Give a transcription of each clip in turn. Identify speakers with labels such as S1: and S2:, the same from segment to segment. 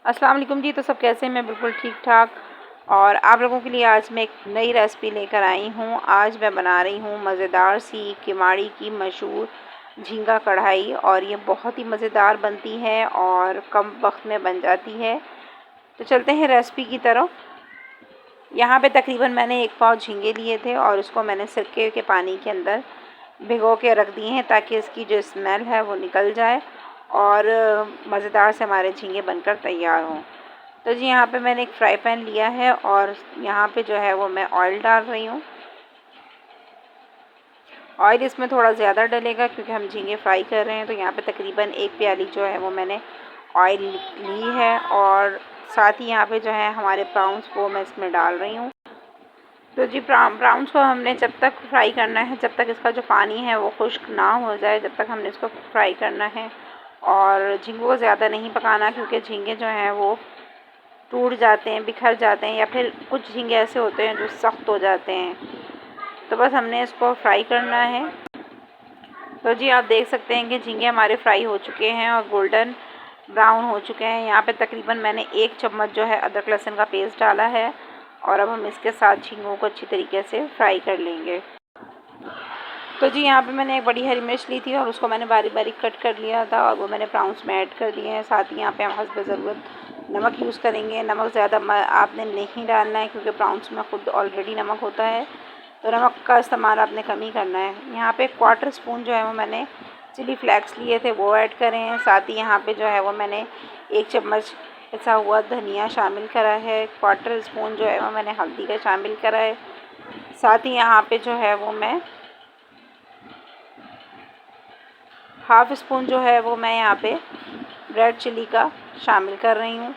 S1: अस्सलाम वालेकुम जी। तो सब कैसे हैं? मैं बिल्कुल ठीक ठाक। और आप लोगों के लिए आज मैं एक नई रेसिपी लेकर आई हूँ। आज मैं बना रही हूँ मज़ेदार सी किमाड़ी की मशहूर झींगा कढ़ाई, और ये बहुत ही मज़ेदार बनती है और कम वक्त में बन जाती है। तो चलते हैं रेसिपी की तरफ। यहाँ पे तकरीबन मैंने 1 पाव झींगे लिए थे और उसको मैंने सिरके के पानी के अंदर भिगो के रख दिए हैं ताकि इसकी जो स्मेल है वो निकल जाए और मज़ेदार से हमारे झींगे बनकर तैयार हों। तो जी यहाँ पे मैंने एक फ्राई पैन लिया है और यहाँ पे जो है वो मैं ऑयल डाल रही हूँ। ऑयल इसमें थोड़ा ज़्यादा डलेगा क्योंकि हम झींगे फ्राई कर रहे हैं। तो यहाँ पे तकरीबन 1 प्याली जो है वो मैंने ऑयल ली है और साथ ही यहाँ पे जो है हमारे प्राउंस को मैं इसमें डाल रही हूँ। तो जी प्राउंस को हमने जब तक फ्राई करना है, जब तक इसका जो पानी है वो खुश्क ना हो जाए, जब तक हमने इसको फ्राई करना है। और झींगों को ज़्यादा नहीं पकाना क्योंकि झींगे जो हैं वो टूट जाते हैं, बिखर जाते हैं, या फिर कुछ झींगे ऐसे होते हैं जो सख्त हो जाते हैं। तो बस हमने इसको फ्राई करना है। तो जी आप देख सकते हैं कि झींगे हमारे फ्राई हो चुके हैं और गोल्डन ब्राउन हो चुके हैं। यहाँ पे तकरीबन मैंने 1 चम्मच जो है अदरक लहसुन का पेस्ट डाला है और अब हम इसके साथ झींगों को अच्छी तरीके से फ्राई कर लेंगे। तो जी यहाँ पे मैंने एक बड़ी हरी मिर्च ली थी और उसको मैंने बारीक बारीक कट कर लिया था और वो मैंने प्राउंस में ऐड कर दिए हैं। साथ ही यहाँ पे हम हस्ब ज़रूरत नमक यूज़ करेंगे। नमक ज़्यादा आपने नहीं डालना है क्योंकि प्राउंस में ख़ुद ऑलरेडी नमक होता है, तो नमक का इस्तेमाल आपने कम ही करना है। यहाँ पे 1/4 स्पून जो है वो मैंने चिली फ्लेक्स लिए थे, वो ऐड करें हैं। साथ ही यहाँ पे जो है वो मैंने 1 चम्मच पिसा हुआ धनिया शामिल करा है। 1/4 स्पून जो है वो मैंने हल्दी का शामिल करा है। साथ ही यहाँ पे जो है वो मैं 1/2 स्पून जो है वो मैं यहाँ पे रेड चिली का शामिल कर रही हूँ।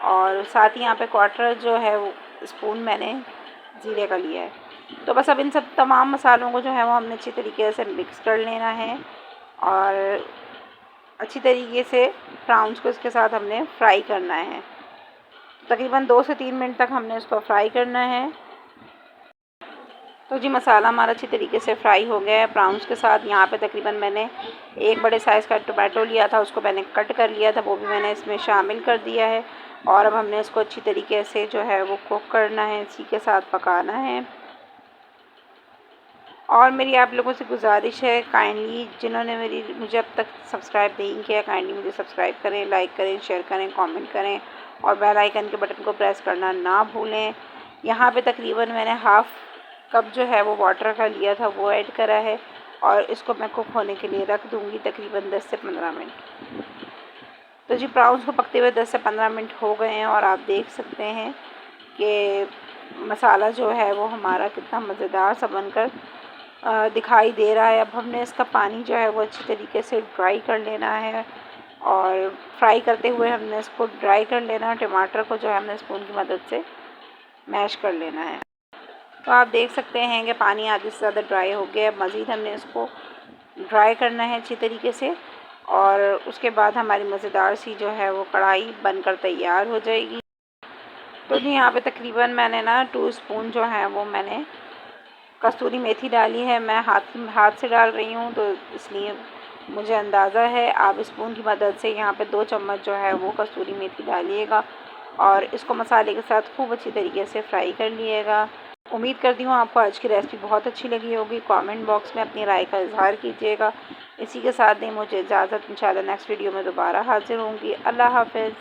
S1: और साथ ही यहाँ पे 1/4 जो है वो स्पून मैंने ज़ीरे का लिया है। तो बस अब इन सब तमाम मसालों को जो है वो हमने अच्छी तरीके से मिक्स कर लेना है और अच्छी तरीके से प्राउंस को इसके साथ हमने फ्राई करना है। तकरीबन 2 से 3 मिनट तक हमने इसको फ्राई करना है। तो जी मसाला हमारा अच्छी तरीके से फ्राई हो गया है प्राउंस के साथ। यहाँ पे तकरीबन मैंने 1 बड़े साइज़ का टोमेटो लिया था, उसको मैंने कट कर लिया था, वो भी मैंने इसमें शामिल कर दिया है। और अब हमने इसको अच्छी तरीके से जो है वो कुक करना है, इसी के साथ पकाना है। और मेरी आप लोगों से गुजारिश है, काइंडली जिन्होंने मुझे अब तक सब्सक्राइब नहीं किया, काइंडली मुझे सब्सक्राइब करें, लाइक करें, शेयर करें, कमेंट करें और बेल आइकन के बटन को प्रेस करना ना भूलें। यहाँ पे तकरीबन मैंने 1/2 कप जो है वो वाटर का लिया था, वो ऐड करा है और इसको मैं कुक होने के लिए रख दूँगी तकरीबन 10 से 15 मिनट। तो जी प्राउंस को पकते हुए 10 से 15 मिनट हो गए हैं और आप देख सकते हैं कि मसाला जो है वो हमारा कितना मज़ेदार सा बनकर दिखाई दे रहा है। अब हमने इसका पानी जो है वो अच्छी तरीके से ड्राई कर लेना है और फ्राई करते हुए हमने इसको ड्राई कर लेना है। टमाटर को जो है हमने स्पून की मदद से मैश कर लेना है। तो आप देख सकते हैं कि पानी आधे से ज़्यादा ड्राई हो गया है। मज़ीद हमने इसको ड्राई करना है अच्छी तरीके से और उसके बाद हमारी मज़ेदार सी जो है वो कढ़ाई बनकर तैयार हो जाएगी। तो जी यहाँ पे तकरीबन मैंने ना 2 स्पून जो है वो मैंने कस्तूरी मेथी डाली है। मैं हाथ से डाल रही हूँ तो इसलिए मुझे अंदाज़ा है। आप स्पून की मदद से यहाँ पे 2 चम्मच जो है वो कस्तूरी मेथी डालिएगा और इसको मसाले के साथ खूब अच्छी तरीके से फ्राई कर लिएगा। उम्मीद करती हूँ आपको आज की रेसिपी बहुत अच्छी लगी होगी। कमेंट बॉक्स में अपनी राय का इजहार कीजिएगा। इसी के साथ दें मुझे इजाज़त। इंशाल्लाह नेक्स्ट वीडियो में दोबारा हाजिर होंगी। अल्लाह हाफ़िज़।